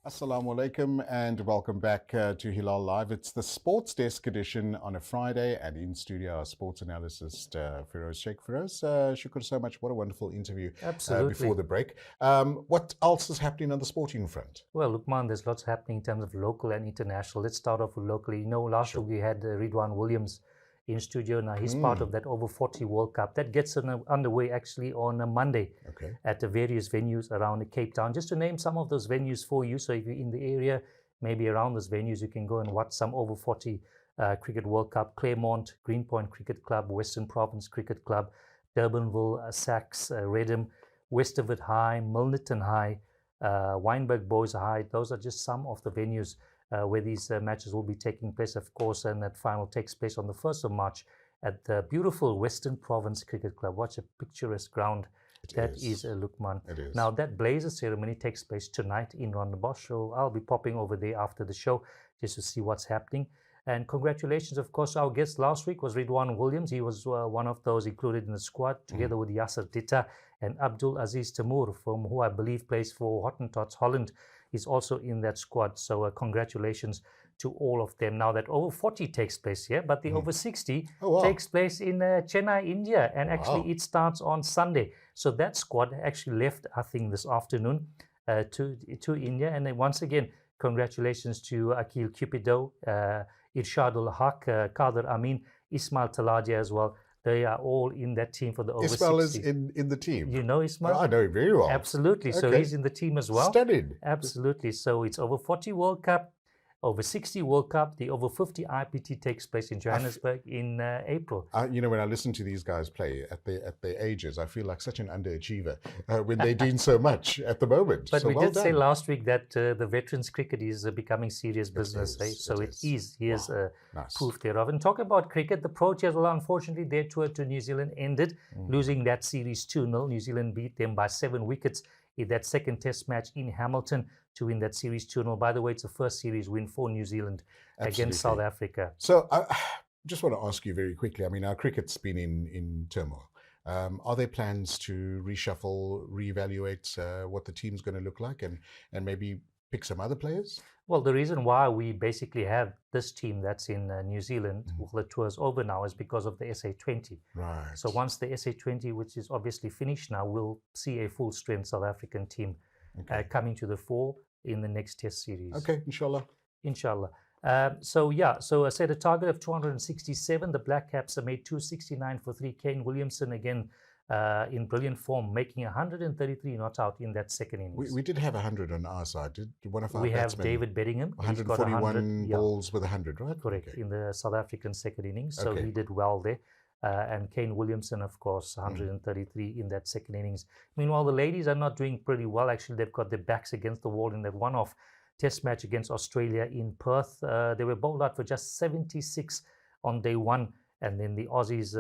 Assalamu alaikum and welcome back to Hilaal Live. It's the Sports Desk edition on a Friday, and in studio our sports analyst Feroze Shaik. Feroze, shukr so much. What a wonderful interview before Absolutely. the break. What else is happening on the sporting front? Well, Lukman, there's lots happening in terms of local and international. Let's start off with locally. Last Sure. week we had Ridwan Williams in studio. Now he's part Mm, of that over 40 World Cup. That gets underway actually on a Monday okay. at the various venues around Cape Town. Just to name some of those venues for you. So if you're in the area, maybe around those venues, you can go and watch some over 40 Cricket World Cup. Claremont, Greenpoint Cricket Club, Western Province Cricket Club, Durbanville, Sax, Redham, Westerwood High, Milnerton High, Wynberg Boys High. Those are just some of the venues where these matches will be taking place, of course, and that final takes place on the 1st of March at the beautiful Western Province Cricket Club. Watch a picturesque ground. That is Lukman. It is. Now, that blazer ceremony takes place tonight in Rondebosch, so I'll be popping over there after the show just to see what's happening. And congratulations, of course, our guest last week was Ridwan Williams. He was one of those included in the squad, together with Yasser Ditta and Abdul Aziz Tamur, from who I believe plays for Hottentots Holland, is also in that squad. So congratulations to all of them. Now that over 40 takes place here, but the over 60 takes place in Chennai, India, and actually it starts on Sunday. So that squad actually left, I think, this afternoon to India. And then once again, congratulations to Akil Cupido, Irshadul Haq, Kader Amin, Ismail Taladia as well. They are all in that team for the over 60. Ismail is in the team. You know Ismail? I know him very well. Absolutely. So Okay. he's in the team as well. Studied. Absolutely. So it's over 40 World Cup, over 60 World Cup. The over 50 IPT takes place in Johannesburg in April. When I listen to these guys play at their ages, I feel like such an underachiever when they're doing so much at the moment. But so we well did done. say last week that the veterans cricket is becoming serious business. is, Right? So it it is. Here's Nice. proof thereof. And talk about cricket, the Proteas, well, unfortunately, their tour to New Zealand ended, losing that series 2-0. New Zealand beat them by 7 wickets in that second test match in Hamilton to win that series 2-0. By the way, it's the first series win for New Zealand against South Africa. So I just want to ask you very quickly. I mean, our cricket's been in turmoil. Are there plans to reshuffle, reevaluate what the team's going to look like, and maybe pick some other players? Well, the reason why we basically have this team that's in New Zealand, well, the tour's over now, is because of the SA20. Right. So once the SA20, which is obviously finished now, we'll see a full-strength South African team coming to the fore in the next test series. Okay, inshallah. Inshallah. So I said a target of 267. The Black Caps have made 269 for 3. Kane Williamson again in brilliant form, making 133 not out in that second innings. We did have 100 on our side. Did one of our We have batsmen, David Bedingham. He's got 141 100, balls with 100, right? correct, Okay. in the South African second innings. So Okay. he did well there. And Kane Williamson, of course, 133 in that second innings. Meanwhile, the ladies are not doing pretty well. Actually, they've got their backs against the wall in that one-off test match against Australia in Perth. They were bowled out for just 76 on day one. And then the Aussies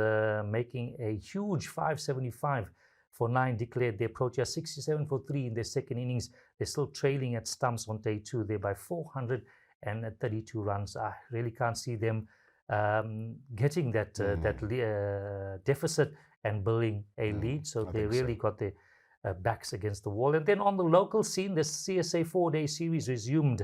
making a huge 575 for 9, declared their Proteas 67 for 3 in their second innings. They're still trailing at stumps on day 2. They're by 432 runs. I really can't see them getting that deficit and building a lead. So they really got their backs against the wall. And then on the local scene, the CSA 4-day series resumed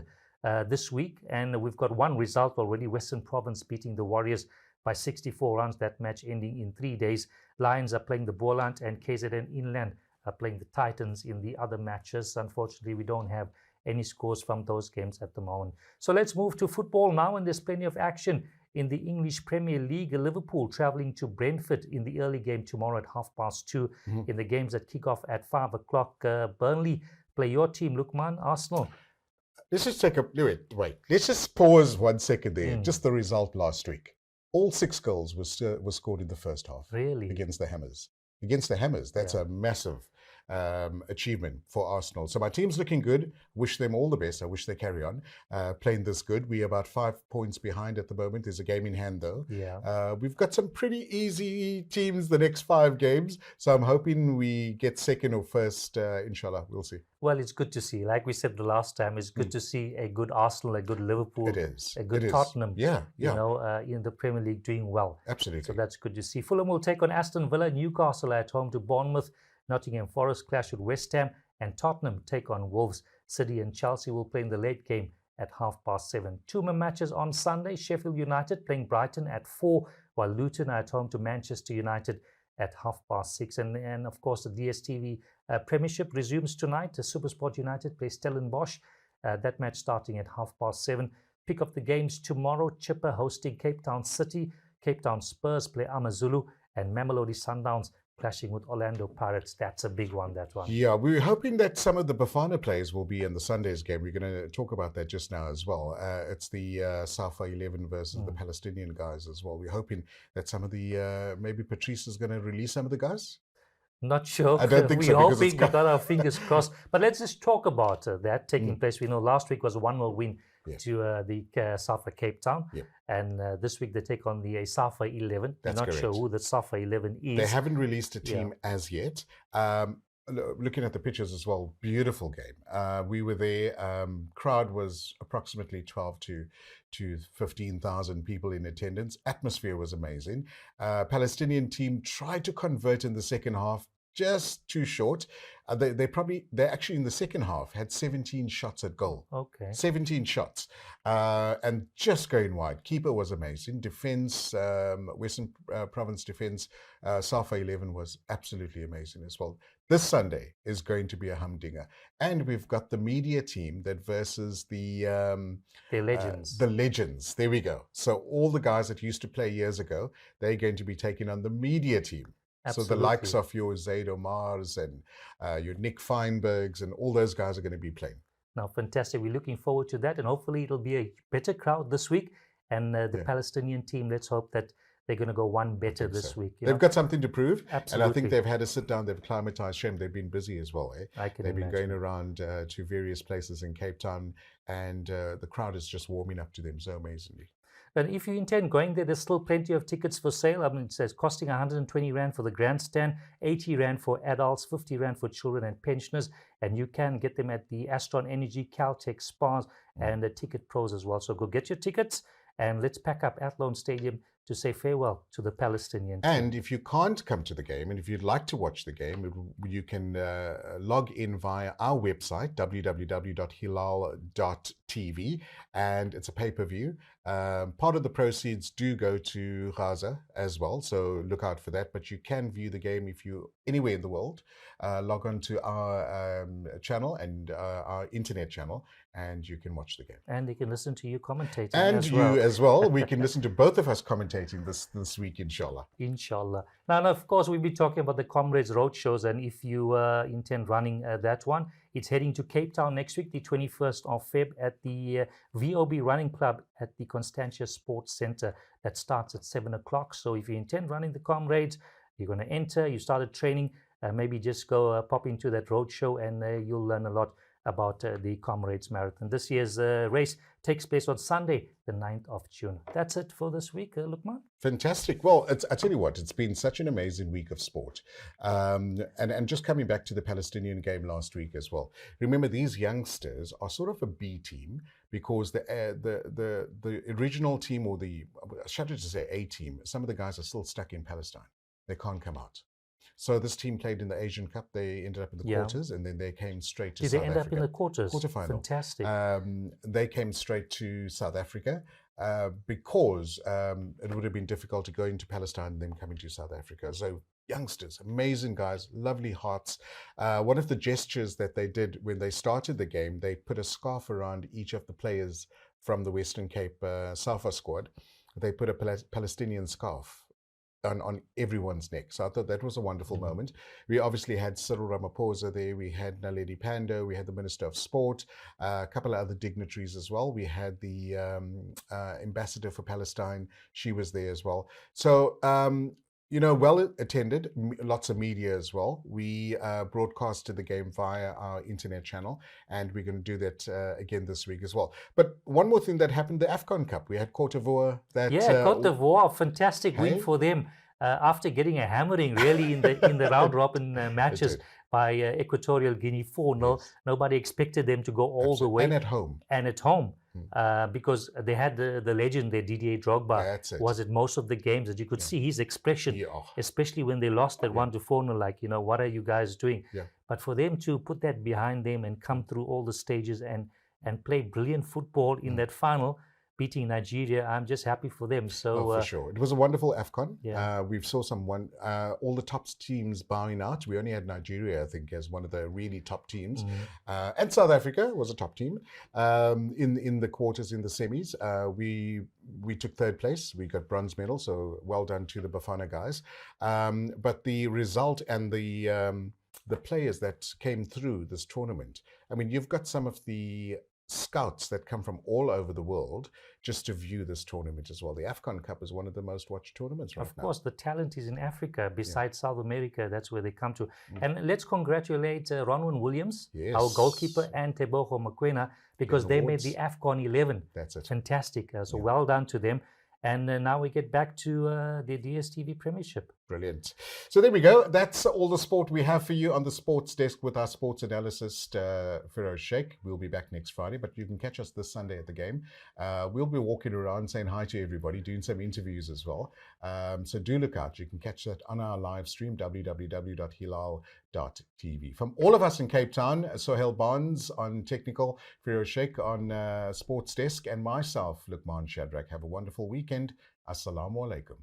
this week, and we've got one result already. Western Province beating the Warriors by 64 runs, that match ending in 3 days. Lions are playing the Boland, and KZN Inland are playing the Titans in the other matches. Unfortunately, we don't have any scores from those games at the moment. So let's move to football now, and there's plenty of action in the English Premier League. Liverpool travelling to Brentford in the early game tomorrow at 2:30 in the games that kick off at 5 o'clock. Burnley play your team, Lukman, Arsenal. Let's just take a wait. Let's just pause 1 second there. Just the result last week. All 6 goals were scored in the first half. Really? Against the Hammers. Against the Hammers. That's a massive achievement for Arsenal. So my team's looking good. Wish them all the best. I wish they carry on playing this good. We're about 5 points behind at the moment. There's a game in hand though. Yeah. We've got some pretty easy teams the next 5 games. So I'm hoping we get second or first. Inshallah, we'll see. Well, it's good to see. Like we said the last time, it's good to see a good Arsenal, a good Liverpool, It is. a good It is. Tottenham. Yeah. In the Premier League doing well. Absolutely. So that's good to see. Fulham will take on Aston Villa, Newcastle at home to Bournemouth, Nottingham Forest clash with West Ham, and Tottenham take on Wolves. City and Chelsea will play in the late game at 7:30. Two more matches on Sunday. Sheffield United playing Brighton at 4, while Luton are at home to Manchester United at 6:30. And of course, the DStv Premiership resumes tonight. SuperSport United plays Stellenbosch. That match starting at 7:30. Pick up the games tomorrow. Chipper hosting Cape Town City. Cape Town Spurs play Amazulu, and Mamelodi Sundowns clashing with Orlando Pirates. That's a big one, that one. Yeah, we were hoping that some of the Bafana players will be in the Sunday's game. We're going to talk about that just now as well. It's the Safa 11 versus the Palestinian guys as well. We're hoping that some of the, maybe Patrice is going to release some of the guys. Not sure. I don't think We're so. hoping, we got our fingers crossed. But let's just talk about that taking place. We know last week was a 1-0 win to the Safa Cape Town. And this week they take on the Safa 11. That's We're not correct. sure who the Safa 11 is. They haven't released a team as yet. Looking at the pictures as well, beautiful game. We were there. Crowd was approximately 12 to 15,000 people in attendance. Atmosphere was amazing. Palestinian team tried to convert in the second half, just too short. They actually in the second half had 17 shots at goal. Okay. 17 shots, and just going wide. Keeper was amazing. Defense, Western Province defense, Safa 11 was absolutely amazing as well. This Sunday is going to be a humdinger, and we've got the media team that versus the legends. The legends. There we go. So all the guys that used to play years ago, they're going to be taking on the media team. Absolutely. So the likes of your Zaid Omars and your Nick Feinbergs and all those guys are going to be playing. Now, fantastic. We're looking forward to that, and hopefully it'll be a better crowd this week. And the Palestinian team, let's hope that they're going to go one better this week. They've got something to prove. Absolutely. And I think they've had a sit down, they've acclimatized. Shame, they've been busy as well. They've been going around to various places in Cape Town, and the crowd is just warming up to them so amazingly. But if you intend going there, there's still plenty of tickets for sale. I mean, it says costing 120 Rand for the grandstand, 80 Rand for adults, 50 Rand for children and pensioners. And you can get them at the Astron Energy, Caltech Spas, and the Ticket Pros as well. So go get your tickets, and let's pack up Athlone Stadium to say farewell to the Palestinian team. And if you can't come to the game, and if you'd like to watch the game, you can log in via our website, www.hilaal.tv, and it's a pay-per-view. Part of the proceeds do go to Gaza as well, so look out for that. But you can view the game if you're anywhere in the world. Log on to our channel and our internet channel, and you can watch the game. And you can listen to you commentating and as well. you as well. We can listen to both of us commentating this week, inshallah. Inshallah. Now, of course, we'll be talking about the Comrades Road shows, and if you intend running that one, it's heading to Cape Town next week, the 21st of Feb, at the VOB Running Club at the Constantia Sports Centre. That starts at 7 o'clock. So if you intend running the Comrades, you're going to enter, you started training, maybe just go pop into that road show, and you'll learn a lot about the Comrades Marathon. This year's race takes place on Sunday, the 9th of June. That's it for this week, Lukman. Fantastic. Well, I tell you what, it's been such an amazing week of sport. And just coming back to the Palestinian game last week as well. Remember, these youngsters are sort of a B team, because the original team, or I shudder to say A team, some of the guys are still stuck in Palestine. They can't come out. So this team played in the Asian Cup. They ended up in the quarters, and then they came straight to South Africa. Did they end up in the quarters? Quarterfinal. Fantastic. They came straight to South Africa because it would have been difficult to go into Palestine and then coming to South Africa. So youngsters, amazing guys, lovely hearts. One of the gestures that they did when they started the game, they put a scarf around each of the players from the Western Cape Safa squad. They put a Palestinian scarf on everyone's neck. So I thought that was a wonderful moment. We obviously had Cyril Ramaphosa there. We had Naledi Pandor. We had the Minister of Sport, a couple of other dignitaries as well. We had the Ambassador for Palestine. She was there as well. So, well attended, lots of media as well. We broadcasted the game via our internet channel, and we're going to do that again this week as well. But one more thing that happened, the AFCON Cup. We had Cote d'Ivoire. Cote d'Ivoire, fantastic win for them after getting a hammering really in the round robin matches by Equatorial Guinea 4-0. Yes. Nobody expected them to go all the way. And at home. because they had the legend there, Didier Drogba, That's it. was at most of the games, that you could see his expression, Yeah. especially when they lost that 1-4, like, what are you guys doing? Yeah. But for them to put that behind them and come through all the stages and play brilliant football in that final, beating Nigeria, I'm just happy for them. So for sure, it was a wonderful AFCON. Yeah. We saw all the top teams bowing out. We only had Nigeria, I think, as one of the really top teams, and South Africa was a top team in the quarters, in the semis. We took third place. We got bronze medal. So well done to the Bafana guys. But the result and the players that came through this tournament. I mean, you've got some of the scouts that come from all over the world just to view this tournament as well. The AFCON Cup is one of the most watched tournaments right now. Of course, the talent is in Africa. Besides South America, that's where they come to. And let's congratulate Ronwen Williams, our goalkeeper, and Tebogo Mokoena, because they made the AFCON 11. That's it. Fantastic. So well done to them. And now we get back to the DSTV Premiership. Brilliant. So there we go. That's all the sport we have for you on the sports desk with our sports analyst, Feroze Shaik. We'll be back next Friday, but you can catch us this Sunday at the game. We'll be walking around saying hi to everybody, doing some interviews as well. So do look out. You can catch that on our live stream, www.hilaal.tv. From all of us in Cape Town, Sohail Barnes on technical, Feroze Shaik on sports desk, and myself, Lukman Shadrack. Have a wonderful weekend. Assalamu alaikum.